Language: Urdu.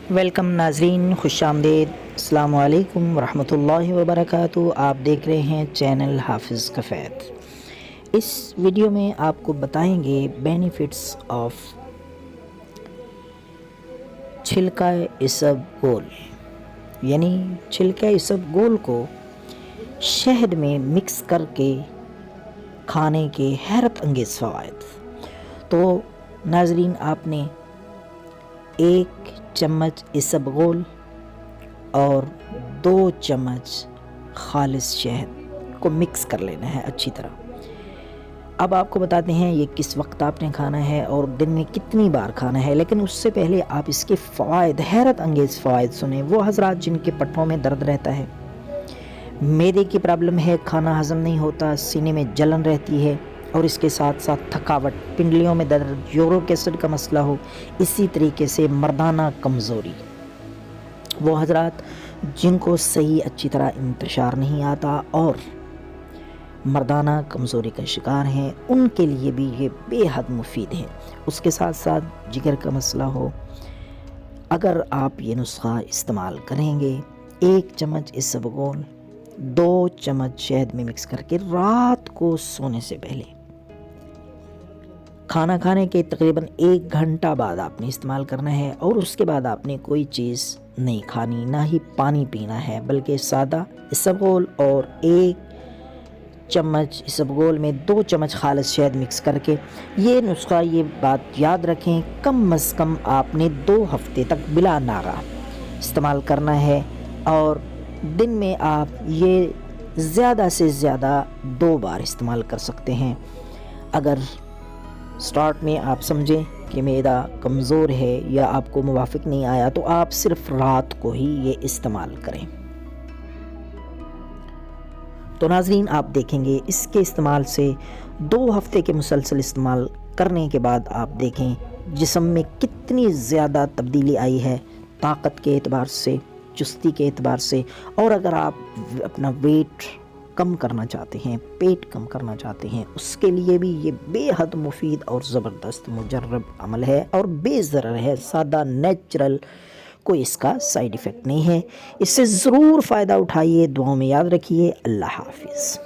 ویلکم ناظرین، خوش آمدید۔ السلام علیکم ورحمۃ اللہ وبرکاتہ۔ آپ دیکھ رہے ہیں چینل حافظ کفیت۔ اس ویڈیو میں آپ کو بتائیں گے بینیفٹس آف چھلکا اسبگول، یعنی چھلکا اسبگول کو شہد میں مکس کر کے کھانے کے حیرت انگیز فوائد۔ تو ناظرین، آپ نے 1 چمچ اسبگول اور 2 چمچ خالص شہد کو مکس کر لینا ہے اچھی طرح۔ اب آپ کو بتاتے ہیں یہ کس وقت آپ نے کھانا ہے اور دن میں کتنی بار کھانا ہے، لیکن اس سے پہلے آپ اس کے فوائد، حیرت انگیز فوائد سنیں۔ وہ حضرات جن کے پٹھوں میں درد رہتا ہے، معدے کی پرابلم ہے، کھانا ہضم نہیں ہوتا، سینے میں جلن رہتی ہے اور اس کے ساتھ ساتھ تھکاوٹ، پنڈلیوں میں درد، یورک ایسڈ کا مسئلہ ہو، اسی طریقے سے مردانہ کمزوری، وہ حضرات جن کو صحیح اچھی طرح انتشار نہیں آتا اور مردانہ کمزوری کا شکار ہیں، ان کے لیے بھی یہ بے حد مفید ہے۔ اس کے ساتھ ساتھ جگر کا مسئلہ ہو، اگر آپ یہ نسخہ استعمال کریں گے، 1 چمچ اسبگول 2 چمچ شہد میں مکس کر کے رات کو سونے سے پہلے، کھانا کھانے کے تقریباً 1 گھنٹہ بعد آپ نے استعمال کرنا ہے، اور اس کے بعد آپ نے کوئی چیز نہیں کھانی، نہ ہی پانی پینا ہے، بلکہ سادہ اسبگول اور 1 چمچ اسبگول میں 2 چمچ خالص شہد مکس کر کے یہ نسخہ، یہ بات یاد رکھیں، کم از کم آپ نے 2 ہفتے تک بلا ناغہ استعمال کرنا ہے، اور دن میں آپ یہ زیادہ سے زیادہ 2 بار استعمال کر سکتے ہیں۔ اگر سٹارٹ میں آپ سمجھیں کہ معدہ کمزور ہے یا آپ کو موافق نہیں آیا، تو آپ صرف رات کو ہی یہ استعمال کریں۔ تو ناظرین، آپ دیکھیں گے اس کے استعمال سے 2 ہفتے کے مسلسل استعمال کرنے کے بعد آپ دیکھیں جسم میں کتنی زیادہ تبدیلی آئی ہے، طاقت کے اعتبار سے، چستی کے اعتبار سے۔ اور اگر آپ اپنا ویٹ کم کرنا چاہتے ہیں، پیٹ کم کرنا چاہتے ہیں، اس کے لیے بھی یہ بے حد مفید اور زبردست مجرب عمل ہے اور بے ضرر ہے، سادہ نیچرل، کوئی اس کا سائیڈ ایفیکٹ نہیں ہے۔ اس سے ضرور فائدہ اٹھائیے، دعاؤں میں یاد رکھیے۔ اللہ حافظ۔